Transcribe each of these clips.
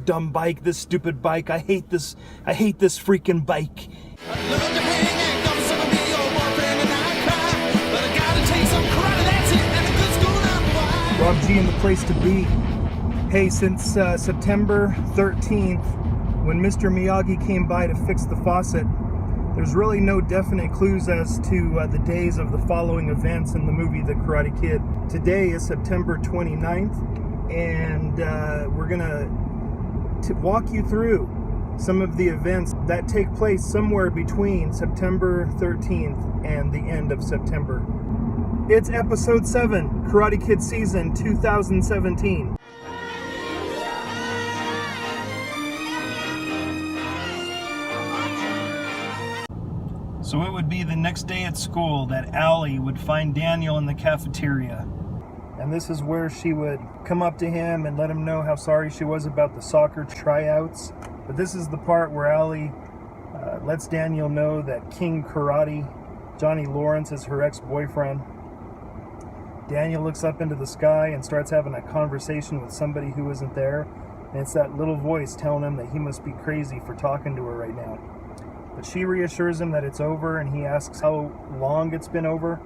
dumb bike, this stupid bike. I hate this freaking bike. Rob G in the place to be. Hey, since September 13th, when Mr. Miyagi came by to fix the faucet, there's really no definite clues as to the days of the following events in the movie The Karate Kid. Today is September 29th, and we're gonna walk you through some of the events that take place somewhere between September 13th and the end of September. It's episode 7, Karate Kid season 2017. So it would be the next day at school that Allie would find Daniel in the cafeteria. And this is where she would come up to him and let him know how sorry she was about the soccer tryouts. But this is the part where Allie lets Daniel know that King Karate, Johnny Lawrence, is her ex-boyfriend. Daniel looks up into the sky and starts having a conversation with somebody who isn't there. And it's that little voice telling him that he must be crazy for talking to her right now. But she reassures him that it's over, and he asks how long it's been over.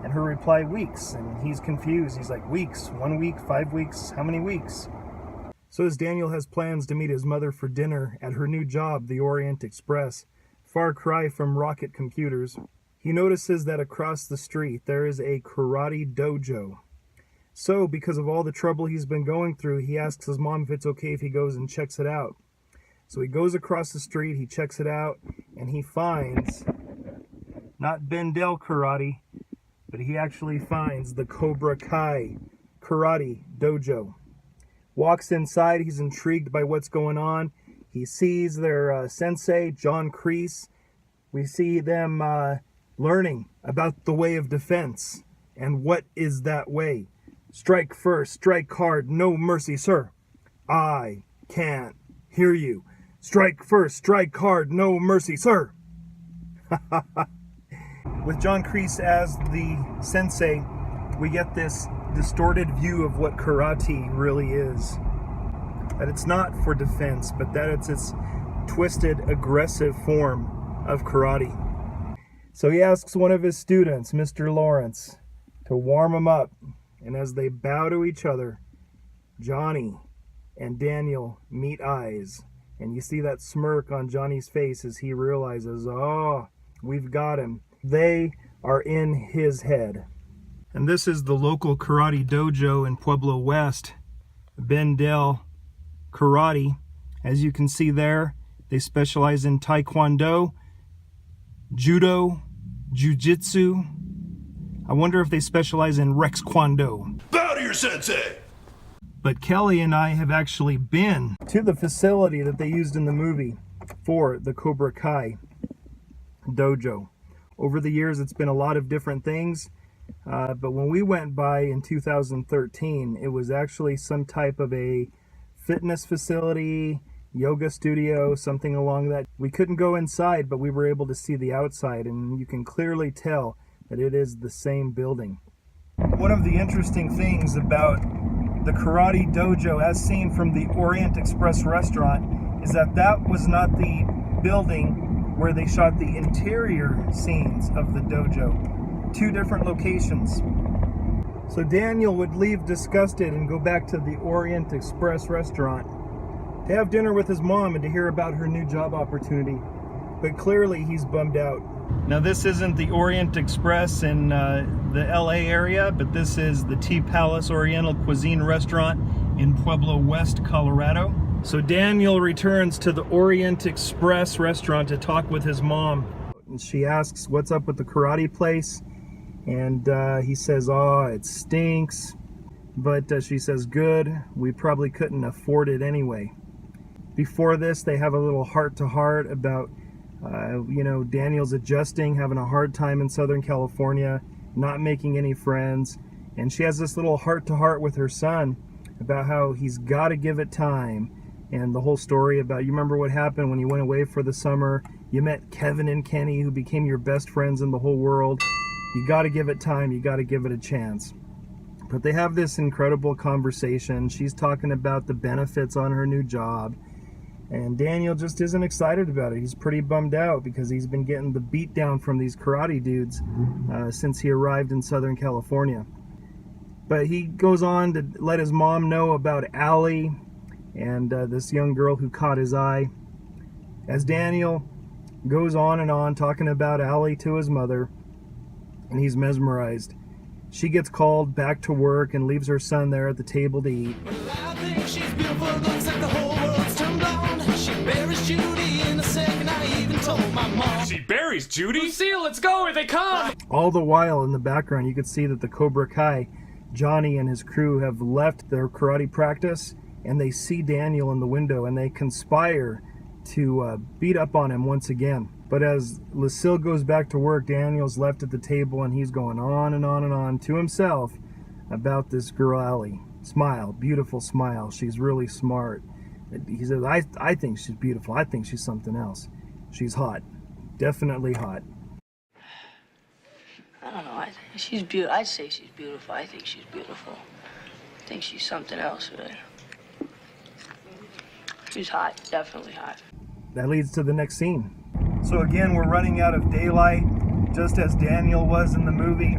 And her reply, weeks. And he's confused. He's like, weeks? 1 week? 5 weeks? How many weeks? So as Daniel has plans to meet his mother for dinner at her new job, the Orient Express, far cry from Rocket Computers, he notices that across the street there is a karate dojo. So, because of all the trouble he's been going through, he asks his mom if it's okay if he goes and checks it out. So he goes across the street, he checks it out, and he finds, not Bendel Karate, but he actually finds the Cobra Kai Karate Dojo. Walks inside, he's intrigued by what's going on. He sees their sensei, John Kreese. We see them learning about the way of defense. And what is that way? Strike first, strike hard, no mercy, sir. I can't hear you. Strike first, strike hard, no mercy, sir. With John Kreese as the sensei, we get this distorted view of what karate really is. That it's not for defense, but that it's this twisted, aggressive form of karate. So he asks one of his students, Mr. Lawrence, to warm him up. And as they bow to each other, Johnny and Daniel meet eyes. And you see that smirk on Johnny's face as he realizes, oh, we've got him. They are in his head. And this is the local karate dojo in Pueblo West, Bendel Karate. As you can see there, they specialize in Taekwondo, Judo, Jiu-Jitsu. I wonder if they specialize in Rex Kwando. Bow to your sensei! But Kelly and I have actually been to the facility that they used in the movie for the Cobra Kai dojo. Over the years, it's been a lot of different things. But when we went by in 2013, it was actually some type of a fitness facility, yoga studio, something along that. We couldn't go inside, but we were able to see the outside, and you can clearly tell that it is the same building. One of the interesting things about the karate dojo, as seen from the Orient Express restaurant, is that that was not the building where they shot the interior scenes of the dojo. 2 different locations. So Daniel would leave disgusted and go back to the Orient Express restaurant to have dinner with his mom and to hear about her new job opportunity. But clearly he's bummed out. Now this isn't the Orient Express in the LA area, but this is the Tea Palace Oriental Cuisine restaurant in Pueblo West, Colorado. So Daniel returns to the Orient Express restaurant to talk with his mom. And she asks what's up with the karate place. And he says, oh, it stinks. But she says, good, we probably couldn't afford it anyway. Before this, they have a little heart-to-heart about, Daniel's adjusting, having a hard time in Southern California, not making any friends. And she has this little heart-to-heart with her son about how he's got to give it time. And the whole story about, you remember what happened when you went away for the summer? You met Kevin and Kenny, who became your best friends in the whole world. You got to give it time. You got to give it a chance. But they have this incredible conversation. She's talking about the benefits on her new job. And Daniel just isn't excited about it. He's pretty bummed out because he's been getting the beat down from these karate dudes since he arrived in Southern California. But he goes on to let his mom know about Allie and this young girl who caught his eye. As Daniel goes on and on talking about Allie to his mother, and he's mesmerized. She gets called back to work and leaves her son there at the table to eat. I think she's beautiful, looks like the whole world's turned on. She buries Judy in a second, I even told my mom. She buries Judy? Lucille, let's go, here they come! All the while in the background you could see that the Cobra Kai, Johnny and his crew, have left their karate practice, and they see Daniel in the window and they conspire to beat up on him once again. But as Lucille goes back to work, Daniel's left at the table and he's going on and on and on to himself about this girl Allie. Smile, beautiful smile. She's really smart. He says, I think she's beautiful. I think she's something else. She's hot. Definitely hot. I don't know. She's beautiful. I'd say she's beautiful. I think she's beautiful. I think she's something else, really. She's hot. Definitely hot. That leads to the next scene. So again, we're running out of daylight, just as Daniel was in the movie.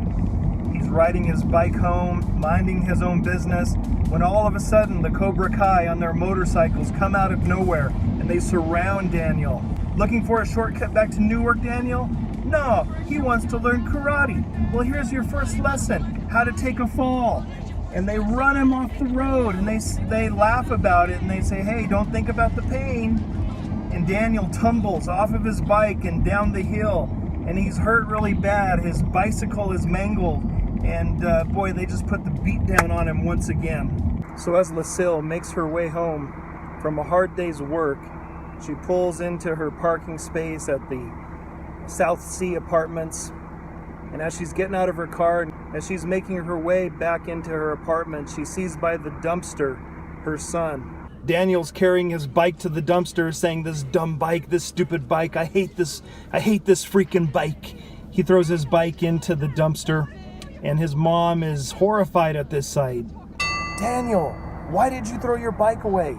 He's riding his bike home, minding his own business, when all of a sudden the Cobra Kai on their motorcycles come out of nowhere and they surround Daniel. Looking for a shortcut back to Newark, Daniel? No, he wants to learn karate. Well, here's your first lesson, how to take a fall. And they run him off the road and they laugh about it and they say, hey, don't think about the pain. And Daniel tumbles off of his bike and down the hill, and he's hurt really bad. His bicycle is mangled, and boy, they just put the beat down on him once again. So as Lucille makes her way home from a hard day's work, she pulls into her parking space at the South Sea Apartments, and as she's getting out of her car, as she's making her way back into her apartment, she sees by the dumpster her son. Daniel's carrying his bike to the dumpster, saying, this dumb bike, this stupid bike, I hate this freaking bike. He throws his bike into the dumpster, and his mom is horrified at this sight. Daniel, why did you throw your bike away?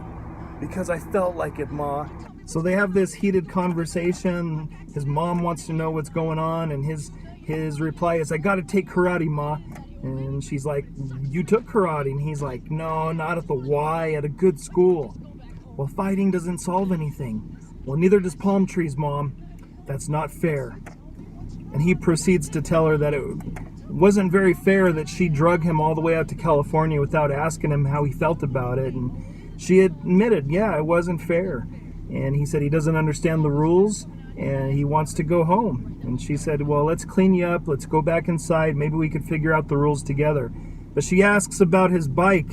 Because I felt like it, Ma. So they have this heated conversation. His mom wants to know what's going on, and his reply is, I gotta take karate, Ma. And she's like, you took karate? And he's like, no, not at the Y, at a good school. Well, fighting doesn't solve anything. Well, neither does palm trees, Mom. That's not fair. And he proceeds to tell her that it wasn't very fair that she drug him all the way out to California without asking him how he felt about it. And she admitted, yeah, it wasn't fair. And he said he doesn't understand the rules and he wants to go home. And she said, well, let's clean you up, let's go back inside, maybe we could figure out the rules together. But she asks about his bike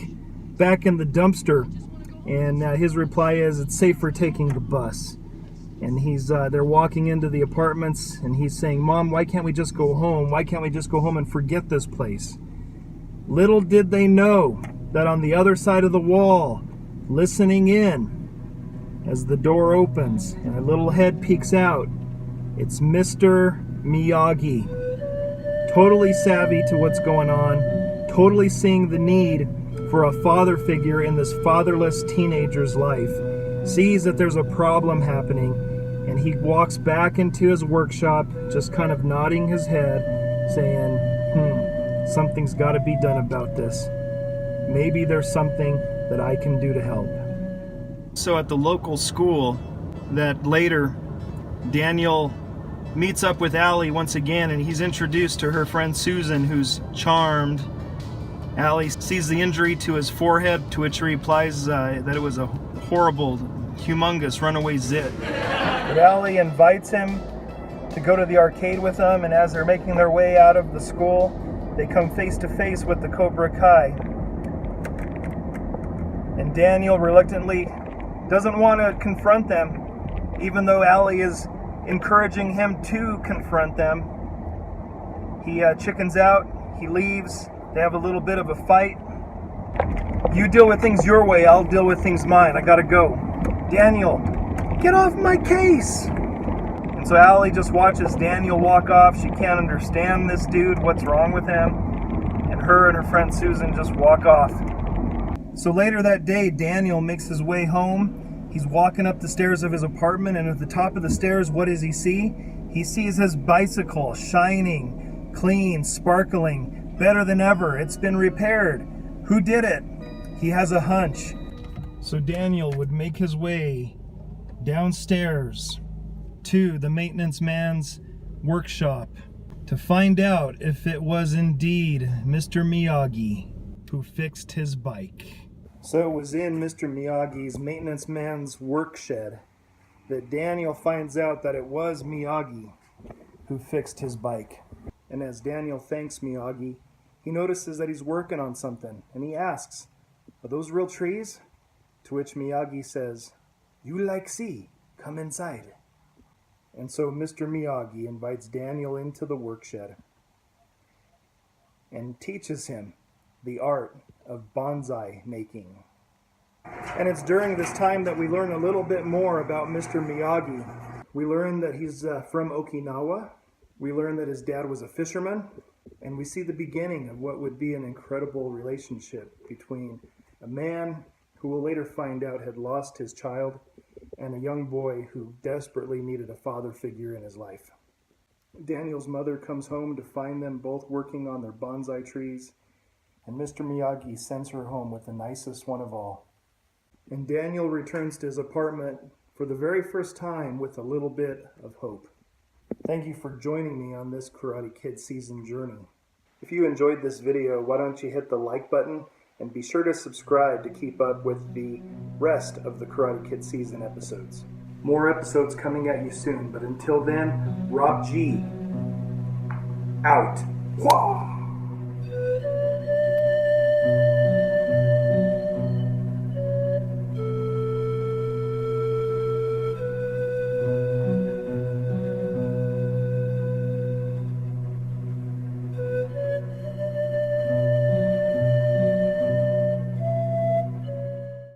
back in the dumpster, and his reply is, it's safer taking the bus. And they're walking into the apartments, and he's saying, Mom, why can't we just go home? Why can't we just go home and forget this place? Little did they know that on the other side of the wall, listening in, as the door opens and a little head peeks out, it's Mr. Miyagi. Totally savvy to what's going on, totally seeing the need for a father figure in this fatherless teenager's life, sees that there's a problem happening, and he walks back into his workshop, just kind of nodding his head, saying, something's got to be done about this. Maybe there's something that I can do to help. So at the local school, that later Daniel meets up with Allie once again, and he's introduced to her friend Susan, who's charmed. Allie sees the injury to his forehead, to which he replies that it was a horrible, humongous runaway zit. But Allie invites him to go to the arcade with them, and as they're making their way out of the school, they come face to face with the Cobra Kai. And Daniel reluctantly doesn't want to confront them, even though Allie is encouraging him to confront them. He chickens out, he leaves, they have a little bit of a fight. You deal with things your way, I'll deal with things mine, I gotta go. Daniel, get off my case! And so Allie just watches Daniel walk off. She can't understand this dude, what's wrong with him. And and her and her friend Susan just walk off. So later that day, Daniel makes his way home. He's walking up the stairs of his apartment, and at the top of the stairs, what does he see? He sees his bicycle shining, clean, sparkling, better than ever. It's been repaired. Who did it? He has a hunch. So Daniel would make his way downstairs to the maintenance man's workshop to find out if it was indeed Mr. Miyagi who fixed his bike. So it was in Mr. Miyagi's maintenance man's work shed that Daniel finds out that it was Miyagi who fixed his bike. And as Daniel thanks Miyagi, he notices that he's working on something, and he asks, "Are those real trees?" To which Miyagi says, "You like see, come inside." And so Mr. Miyagi invites Daniel into the workshed and teaches him the art of bonsai making. And it's during this time that we learn a little bit more about Mr. Miyagi. We learn that he's from Okinawa. We learn that his dad was a fisherman. And we see the beginning of what would be an incredible relationship between a man who we'll later find out had lost his child and a young boy who desperately needed a father figure in his life. Daniel's mother comes home to find them both working on their bonsai trees, and Mr. Miyagi sends her home with the nicest one of all. And Daniel returns to his apartment for the very first time with a little bit of hope. Thank you for joining me on this Karate Kid season journey. If you enjoyed this video, why don't you hit the like button and be sure to subscribe to keep up with the rest of the Karate Kid season episodes. More episodes coming at you soon, but until then, Rob G. Out. Whoa!